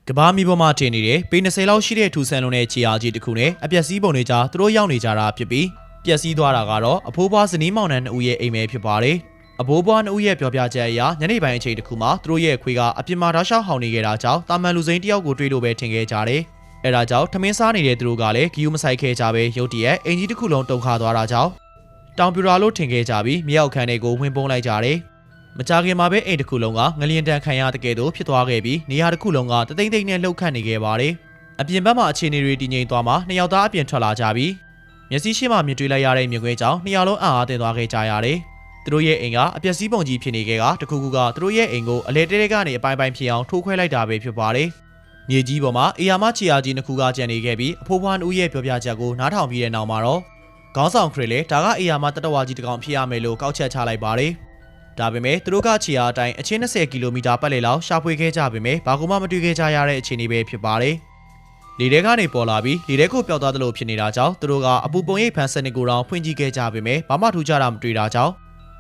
ကဘာမီပေါ်မှာထင်နေတဲ့ပေ20လောက်ရှိတဲ့ထူဆန်လုံးနဲ့ခြေအားကြီးတစ်ခုနဲ့အပျက်စီးပုံတွေကြားသူတို့ရောက်နေကြတာဖြစ်ပြီးပျက်စီးသွားတာကတော့အဖိုးဘွားဇနီးမောင်နှံ2ဦးရဲ့အိမ်ပဲဖြစ်ပါတယ်။အဖိုးဘွား2ဦးရဲ့ပြောပြချက်အရညနေပိုင်းအချိန်တစ်ခုမှာသူတို့ရဲ့ခွေးကအပြင်မှာဓာတ်ရှောက်ဟောင်နေခဲ့တာကြောင့်တာမန်လူစိမ်းတယောက်ကိုတွေ့လို့ပဲထင်ခဲ့ကြတယ်။အဲဒါကြောင့်ထမင်းစားနေတဲ့သူတို့ကလည်းဂီယူမဆိုင်ခဲ့ကြပဲရုတ်တရက်အင်ကြီးတစ်ခုလုံးတုန်ခါသွားတာကြောင့်တောင်ပြူရာလို့ထင်ခဲ့ကြပြီးမြေအောက်ခန်းတွေကိုဝင်ပုံးလိုက်ကြတယ်။မကြခင်မှာပဲအိမ်တစ်ခုလုံးကငလျင်တန်ခံရတဲ့ကဲ့သို့ဖြစ်သွားခဲ့ပြီးနေရာတစ်ခုလုံးကတသိမ့်သိမ့်နဲ့လှုပ်ခတ်နေခဲ့ပါတယ်။အပြင်ဘက်မှာအခြေအနေတွေတည်ငြိမ်သွားမှနှစ်ယောက်သားအပြင်ထွက်လာကြပြီးမျက်စိရှိမှမြင်တွေ့လိုက်ရတဲ့မြင်ကွင်းကြောင့်နှစ်ယောက်လုံးအံ့အားသင့်သွားခဲ့ကြရတယ်။သူတို့ရဲ့အိမ်ကအပျက်စီးပုံကြီးဖြစ်နေခဲ့ကတခုခုကသူတို့ရဲ့အိမ်ကိုအလဲတဲတဲကနေအပိုင်းပိုင်းဖြစ်အောင်ထိုးခွဲလိုက်တာပဲဖြစ်ပါတယ်။မြေကြီးပေါ်မှာအေယာမချီယာကြီးနှစ်ခုကကျန်နေခဲ့ပြီးအဖိုးဘွားဦးရဲ့ပြောပြချက်ကိုနားထောင်ပြီးတဲ့နောက်မှာတော့ခေါင်းဆောင်ခရစ်လေဒါကအေယာမတတဝါကြီးတစ်ကောင်ဖြစ်ရမယ်လို့ကောက်ချက်ချလိုက်ပါတယ်။ဒါပေမဲ့သူတို့ကခြေအားအတိုင်းအချင်း20ကီလိုမီတာပတ်လည်လောက်ရှာဖွေခဲ့ကြပေမဲ့ဘာမှမတွေ့ခဲ့ကြရတဲ့အခြေအနေပဲဖြစ်ပါတယ်။လေထဲကနေပေါ်လာပြီးလေထဲကိုပျောက်သွားသလိုဖြစ်နေတာကြောင့်သူတို့ကအပူပုံရိပ်ဖန်စနစ်ကိုတောင်ဖွင့်ကြည့်ခဲ့ကြပေမဲ့ဘာမှထူးခြားတာမတွေ့တာကြောင့်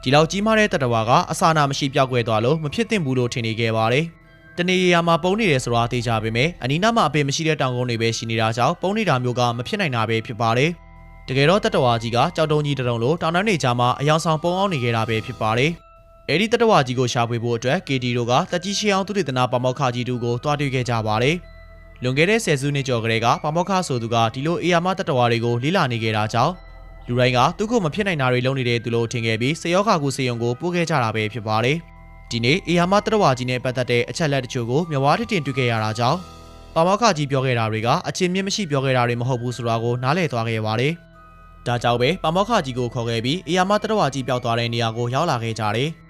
ဒီလောက်ကြီးမားတဲ့တတဝါကအစာနာမရှိပြောက်ကွယ်သွားလို့မဖြစ်သင့်ဘူးလို့ထင်နေခဲ့ပါတယ်။တနေရာမှာပုံနေတယ်ဆိုတာသိကြပေမဲ့အနီးနားမှာအပင်မရှိတဲ့တောင်ကုန်းတွေပဲရှိနေတာကြောင့်ပုံနေတာမျိုးကမဖြစ်နိုင်တာပဲဖြစ်ပါတယ်။တကယ်တော့တတဝါကြီးကကြောက်တုံးကြီးတုံးလို့တောင်တန်းတွေကြားမှာအယောင်ဆောင်ပုံအောင်နေခဲ့တာပဲဖြစ်ပါတယ်။အဲဒီတတဝါကြီးကိုရှာဖွေဖို့အတွက် KD တို့ကတက်ကြီးရှေးအောင်သူတေသနာပါမောက္ခကြီးတူကိုတွားတွေ့ခဲ့ကြပါတယ်။လွန်ခဲ့တဲ့10စုနှစ်ကျော်ကလေးကပါမောက္ခဆိုသူကဒီလိုအေယာမတတဝါတွေကိုလေးလာနေခဲ့တာကြောင့်လူတိုင်းကသူ့ကိုမဖြစ်နိုင်တာတွေလုပ်နေတဲ့သူလို့ထင်ခဲ့ပြီးစေယောဂါကူစေယုံကိုပို့ခဲ့ကြတာပဲဖြစ်ပါတယ်။ဒီနေ့အေယာမတတဝါကြီးနဲ့ပတ်သက်တဲ့အချက်လက်တချို့ကိုမြဝါထတင်တွေ့ခဲ့ရတာကြောင့်ပါမောက္ခကြီးပြောခဲ့တာတွေကအချင်းမြင့်မရှိပြောခဲ့တာတွေမဟုတ်ဘူးဆိုတာကိုနားလည်သွားခဲ့ပါတယ်။ဒါကြောင့်ပဲပါမောက္ခကြီးကိုခေါ်ခဲ့ပြီးအေယာမတတဝါကြီးပျောက်သွားတဲ့နေရာကိုရောက်လာခဲ့ကြတယ်။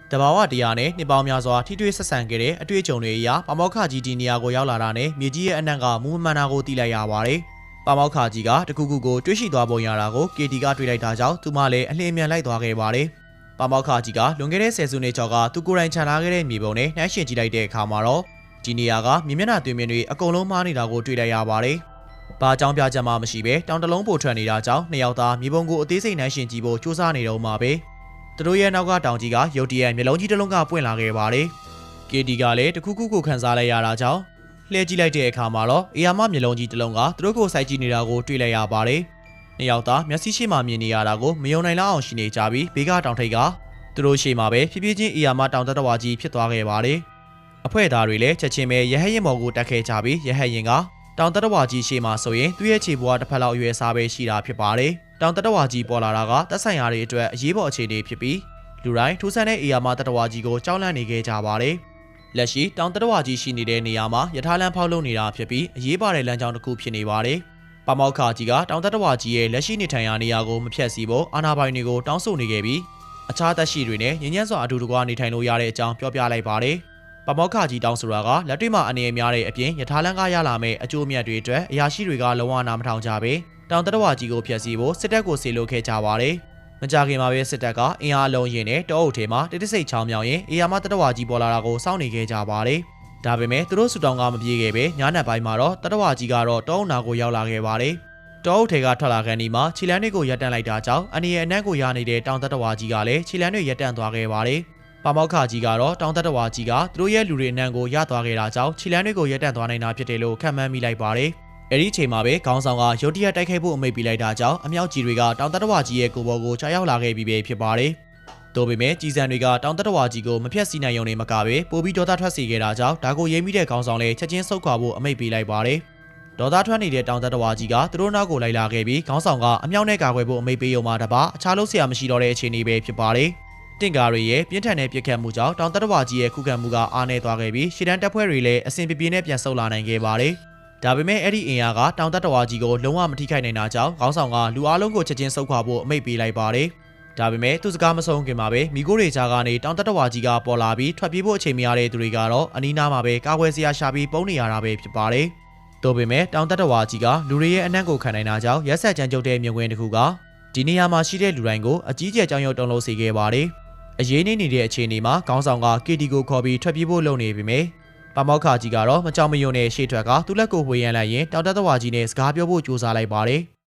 တဘာဝတရားနဲ့နှစ်ပေါင်းများစွာထိတွေ့ဆက်ဆံခဲ့တဲ့အတွေ့အကြုံတွေအရပါမောက္ခကြီးဒီနေရာကိုရောက်လာတာနဲ့မြေကြီးရဲ့အနံ့ကမူမမှန်တာကိုသိလိုက်ရပါတယ်။ပါမောက္ခကြီးကတခုခုကိုတွေးရှိသွားပုံရတာကို KD ကတွေ့လိုက်တာကြောင့်သူမလည်းအလင်းမြန်လိုက်သွားခဲ့ပါတယ်။ပါမောက္ခကြီးကလွန်ခဲ့တဲ့10စုနှစ်ကျော်ကသူကိုယ်တိုင်ခြံထားခဲ့တဲ့မြေပုံနဲ့နှိုင်းယှဉ်ကြည့်လိုက်တဲ့အခါမှာတော့ဒီနေရာကမြေမျက်နှာတွင်မြင်တွေအကုန်လုံးမှားနေတာကိုတွေ့လိုက်ရပါတယ်။ဘာကြောင့်ပြချက်မှမရှိပဲတောင်တလုံးပိုထွက်နေတာကြောင့်နှစ်ယောက်သားမြေပုံကိုအသေးစိတ်နှိုင်းယှဉ်ကြည့်ဖို့စူးစမ်းနေတော့မှာပဲ။သူတို့ရဲ့နောက်ကတောင်ကြီးကရုတ်တရက်မျက်လုံးကြီးတစ်လုံးကပွင့်လာခဲ့ပါတယ်။ KD ကလည်းတခုခုကိုခန်းစားလိုက်ရတာကြောင့်လှည့်ကြည့်လိုက်တဲ့အခါမှာတော့အေယာမမျက်လုံးကြီးတစ်လုံးကသူတို့ကိုစိုက်ကြည့်နေတာကိုတွေ့လိုက်ရပါတယ်။နှစ်ယောက်သားမျက်စိရှိမှမြင်နေရတာကိုမယုံနိုင်လောက်အောင်ရှိနေကြပြီးဘေးကတောင်ထိပ်ကသူတို့ရှေ့မှာပဲဖြည်းဖြည်းချင်းအေယာမတောင်တတဝါကြီးဖြစ်သွားခဲ့ပါတယ်။အဖွဲ့သားတွေလည်းချက်ချင်းပဲရဟတ်ရင်ပေါ်ကိုတက်ခဲ့ကြပြီးရဟတ်ရင်ကတောင်တတဝါကြီးရှေ့မှာဆိုရင်သူ့ရဲ့ခြေဘွားတစ်ဖက်လောက်အရွယ်စားပဲရှိတာဖြစ်ပါတယ်။တောင်တတဝါကြီးပေါ်လာတာကသက်ဆိုင်ရာတွေအတွက်အရေးပေါ်အခြေအနေဖြစ်ပြီးလူတိုင်းထူးဆန်းတဲ့အေယာမတတဝါကြီးကိုကြောက်လန့်နေခဲ့ကြပါတယ်။လက်ရှိတောင်တတဝါကြီးရှိနေတဲ့နေရာမှာရထားလမ်းဖောက်လုပ်နေတာဖြစ်ပြီးအရေးပါတဲ့လမ်းကြောင်းတစ်ခုဖြစ်နေပါတယ်။ပါမောက္ခကြီးကတောင်တတဝါကြီးရဲ့လက်ရှိနေထိုင်ရာနေရာကိုမဖျက်ဆီးဖို့အာဏာပိုင်တွေကိုတောင်းဆိုနေခဲ့ပြီးအခြားသက်ရှိတွေနဲ့ငြင်းညမ်းစွာအတူတကွနေထိုင်လို့ရတဲ့အကြောင်းပြောပြလိုက်ပါတယ်။ပါမောက္ခကြီးတောင်းဆိုတာကလက်တွေ့မှာအနေအများတဲ့အပြင်ရထားလမ်းကရလာမဲ့အကျိုးအမြတ်တွေအတွက်အရာရှိတွေကလုံးဝနာမထောင်ကြပဲတောင်တတဝါကြီးကိုဖျက်ဆီးဖို့စစ်တပ်ကိုစေလွှတ်ခဲ့ကြပါတယ်။မကြခင်မှာပဲစစ်တပ်ကအင်အားလုံးရင်နဲ့တောအုပ်ထဲမှာတိတိစိတ်ချောင်းမြောင်ရင်အေယာမတတဝါကြီးပေါ်လာတာကိုစောင့်နေခဲ့ကြပါတယ်။ဒါပေမဲ့သူတို့ဆူတောင်းကမပြေခဲ့ပဲညနက်ပိုင်းမှာတော့တတဝါကြီးကတော့တောအုပ်နာကိုရောက်လာခဲ့ပါတယ်။တောအုပ်ထဲကထွက်လာခန်းဒီမှာခြေလမ်းတွေကိုရပ်တန့်လိုက်တာကြောင့်အနေနဲ့အနက်ကိုရနေတဲ့တောင်တတဝါကြီးကလည်းခြေလမ်းတွေရပ်တန့်သွားခဲ့ပါတယ်။ပါမောက္ခကြီးကတော့တောင်တတဝါကြီးကသူတို့ရဲ့လူတွေအနံကိုရသွားခဲ့တာကြောင့်ခြေလမ်းတွေကိုရပ်တန့်သွားနိုင်တာဖြစ်တယ်လို့ခန့်မှန်းမိလိုက်ပါတယ်။အဲဒီချိန်မှာပဲခေါင်းဆောင်ကရုတ်တရက်တိုက်ခိုက်ဖို့အမိန့်ပေးလိုက်တာကြောင့်အမြောက်ကြီးတွေကတောင်တတဝါကြီးရဲ့ကိုယ်ပေါ်ကိုချရောက်လာခဲ့ပြီးပဲဖြစ်ပါတယ်။ဒါပေမဲ့ကြီးစံတွေကတောင်တတဝါကြီးကိုမဖျက်ဆီးနိုင်ရုံနဲ့မကပဲပိုပြီးဒေါသထွက်စေခဲ့တာကြောင့်ဒါကိုရိပ်မိတဲ့ခေါင်းဆောင်လည်းချက်ချင်းဆုတ်ခွာဖို့အမိန့်ပေးလိုက်ပါတယ်။ဒေါသထွက်နေတဲ့တောင်တတဝါကြီးကသူတို့နောက်ကိုလိုက်လာခဲ့ပြီးခေါင်းဆောင်ကအမြောက်နဲ့ကာကွယ်ဖို့အမိန့်ပေးရုံမှတပါအခြားလို့ဆရာမရှိတော့တဲ့အခြေအနေပဲဖြစ်ပါတယ်။တင့်ကားတွေရဲ့ပြင်းထန်တဲ့ပြစ်ခတ်မှုကြောင့်တောင်တတဝါကြီးရဲ့ခုခံမှုကအားနည်းသွားခဲ့ပြီးရှေ့တန်းတပ်ဖွဲ့တွေလည်းအစဉ်ပြေပြေနဲ့ပြန်ဆုတ်လာနိုင်ခဲ့ပါတယ်။ဒါပေမဲ့အဲ့ဒီအင်အားကတောင်တတဝါကြီးကိုလုံးဝမထိခိုက်နိုင်တာကြောင့်ခေါင်းဆောင်ကလူအားလုံးကိုချက်ချင်းဆုတ်ခွာဖို့အမိန့်ပေးလိုက်ပါတယ်။ဒါပေမဲ့သူစကားမဆုံးခင်မှာပဲမိကိုတွေကြားကနေတောင်တတဝါကြီးကပေါ်လာပြီးထွက်ပြေးဖို့အချိန်မရတဲ့သူတွေကတော့အနီးနားမှာပဲကာကွယ်စရာရှာပြီးပုံနေရတာပဲဖြစ်ပါတယ်။ဒါပေမဲ့တောင်တတဝါကြီးကလူတွေရဲ့အနှံ့ကိုခံနိုင်တာကြောင့်ရက်ဆက်ကြမ်းကြုတ်တဲ့မြင်ကွင်းတစ်ခုကဒီနေရာမှာရှိတဲ့လူတိုင်းကိုအကြီးကျယ်ကြောင်ရုပ်တုံးလို့စေခဲ့ပါတယ်။အရေးနေနေတဲ့အခြေအနေမှာခေါင်းဆောင်က KD ကိုခေါ်ပြီးထွက်ပြေးဖို့လုပ်နေပြီမယ်။ပါမောက္ခကြီးကတော့မကြောက်မရွံ့တဲ့ရှေ့ထွက်ကသူ့လက်ကိုဝေယမ်းလိုက်ရင်တောင်တတဝါကြီးနဲ့စကားပြောဖို့ကြိုးစားလိုက်ပါတယ်။